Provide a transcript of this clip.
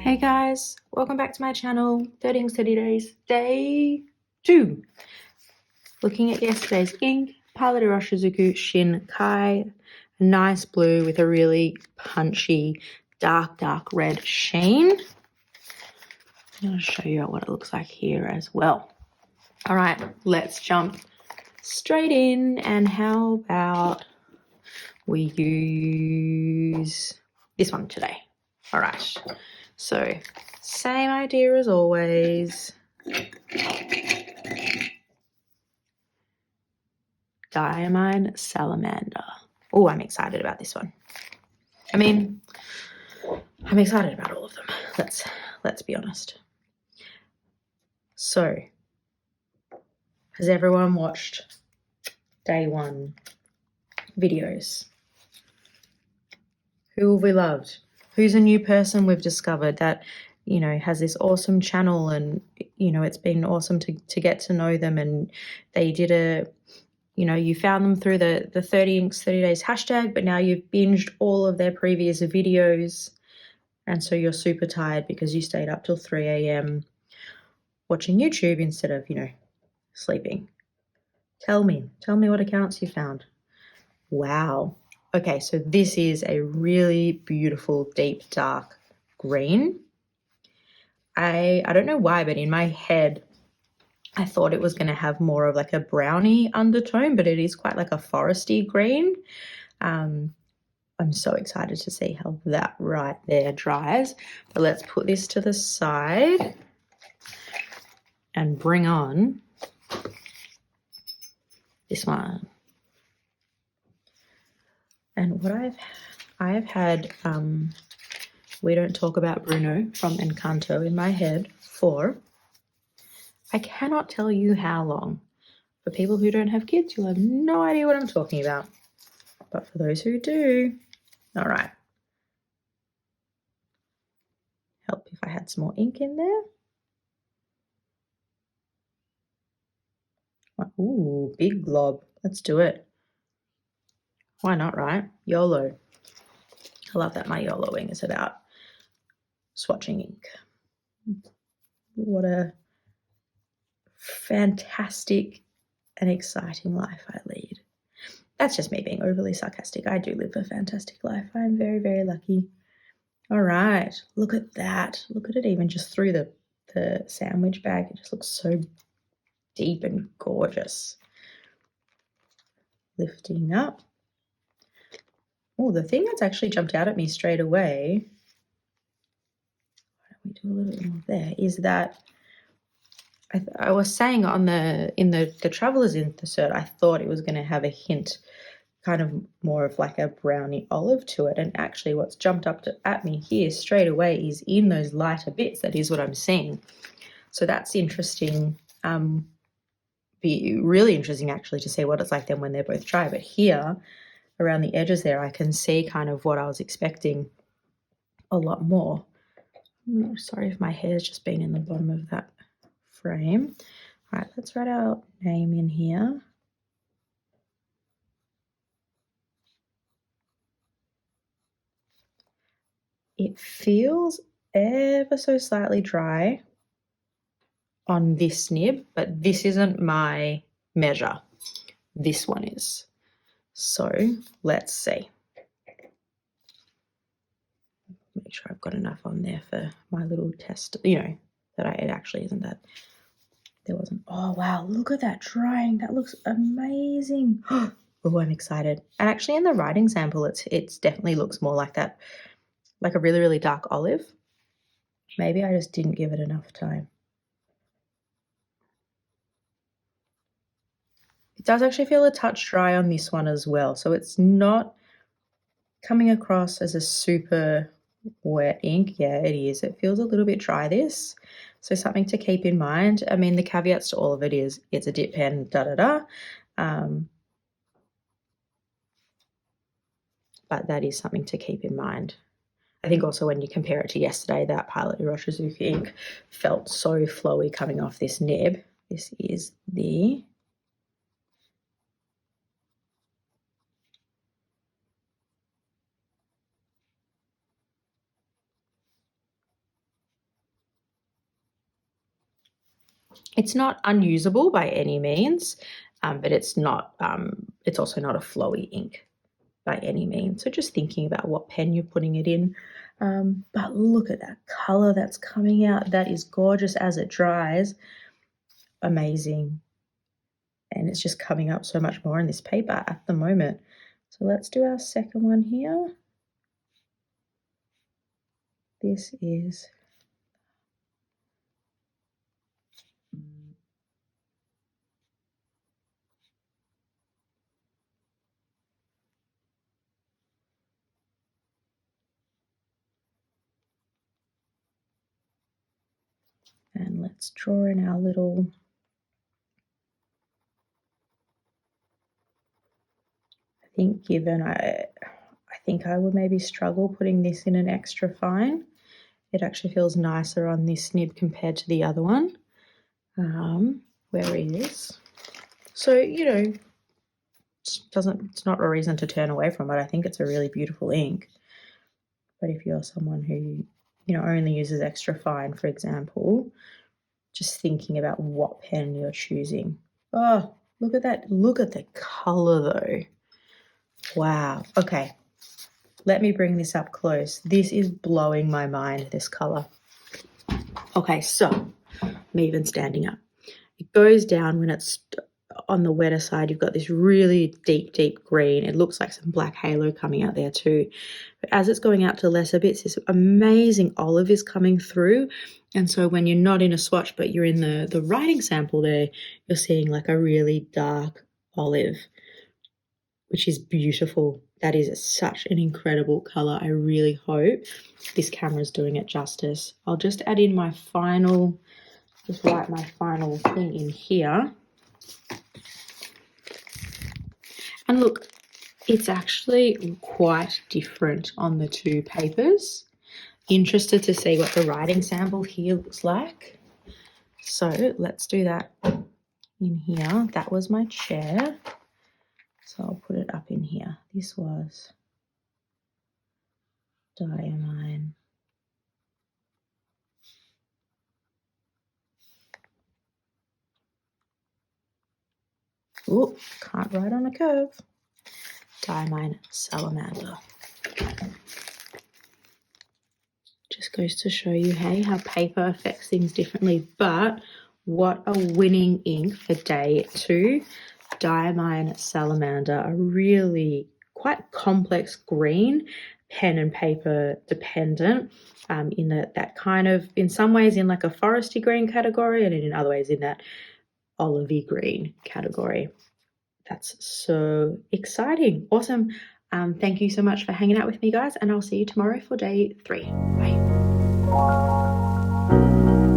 Hey guys, welcome back to my channel, 30 Inks 30 Days, day 2. Looking at yesterday's ink, Palette Iroshizuku Shin Kai, a nice blue with a really punchy dark red sheen. I'm going to show you what it looks like here as well. All right, let's jump straight in, and how about we use this one today. All right, so same idea as always. Diamine Salamander. Oh, I'm excited about this one. I mean, I'm excited about all of them. Let's be honest. So, has everyone watched day 1 videos? Who have we loved? Who's a new person we've discovered that, you know, has this awesome channel, and, you know, it's been awesome to get to know them, and they did a, you know, you found them through the 30 Inks 30 Days hashtag, but now you've binged all of their previous videos, and so you're super tired because you stayed up till 3 a.m. watching YouTube instead of, you know, sleeping. Tell me what accounts you found. Wow. Okay, so this is a really beautiful, deep, dark green. I don't know why, but in my head, I thought it was going to have more of like a brownie undertone, but it is quite like a foresty green. I'm so excited to see how that right there dries. But let's put this to the side and bring on this one. And what I have had We Don't Talk About Bruno from Encanto in my head for, I cannot tell you how long. For people who don't have kids, you'll have no idea what I'm talking about. But for those who do, all right. Help if I had some more ink in there. Ooh, big glob. Let's do it. Why not, right? YOLO. I love that my YOLOing is about swatching ink. What a fantastic and exciting life I lead. That's just me being overly sarcastic. I do live a fantastic life. I'm very, very lucky. All right, look at that. Look at it even just through the sandwich bag. It just looks so deep and gorgeous. Lifting up. Oh, the thing that's actually jumped out at me straight away, why don't we do a little bit more there, is that I was saying in the Traveler's insert, I thought it was going to have a hint, kind of more of like a brownie olive to it, and actually what's jumped up at me here straight away is in those lighter bits. That is what I'm seeing. So that's interesting. Be really interesting actually to see what it's like then when they're both dry. But here around the edges there, I can see kind of what I was expecting a lot more. I'm sorry if my hair's just been in the bottom of that frame. All right, let's write our name in here. It feels ever so slightly dry on this nib, but this isn't my measure. This one is. So let's see. Make sure I've got enough on there for my little test, you know, that it actually isn't that. There wasn't. Oh, wow. Look at that drying. That looks amazing. Oh, I'm excited. And actually in the writing sample, it's definitely looks more like that, like a really, really dark olive. Maybe I just didn't give it enough time. It does actually feel a touch dry on this one as well. So it's not coming across as a super wet ink. Yeah, it is. It feels a little bit dry, this. So something to keep in mind. I mean, the caveats to all of it is it's a dip pen, but that is something to keep in mind. I think also when you compare it to yesterday, that Pilot Iroshizuku ink felt so flowy coming off this nib. This is the It's not unusable by any means, but it's not. It's also not a flowy ink by any means. So just thinking about what pen you're putting it in. But look at that color that's coming out. That is gorgeous as it dries. Amazing. And it's just coming up so much more in this paper at the moment. So let's do our second one here. This is and let's draw in our little I think I would maybe struggle putting this in an extra fine. It actually feels nicer on this nib compared to the other one. Where is. So, you know, it's not a reason to turn away from it. I think it's a really beautiful ink. But if you're someone who, you know, only uses extra fine, for example, just thinking about what pen you're choosing. Oh, look at that. Look at the color though. Wow. Okay. Let me bring this up close. This is blowing my mind, this color. Okay, so I'm even standing up. It goes down when it's on the wetter side. You've got this really deep, deep green. It looks like some black halo coming out there too. But as it's going out to lesser bits, this amazing olive is coming through. And so when you're not in a swatch, but you're in the writing sample there, you're seeing like a really dark olive, which is beautiful. That is such an incredible color. I really hope this camera is doing it justice. I'll just add in my final, just write my final thing in here. And look, it's actually quite different on the two papers. Interested to see what the writing sample here looks like. So let's do that in here. That was my chair. So I'll put it up in here. This was Diamine. Oh, can't write on a curve. Diamine Salamander. Just goes to show you, hey, how paper affects things differently. But what a winning ink for day 2. Diamine Salamander, a really quite complex green, pen and paper dependent, in that kind of, in some ways in like a foresty green category, and in other ways in that olivey green category. That's so exciting. Awesome. Thank you so much for hanging out with me, guys, and I'll see you tomorrow for day 3. Bye.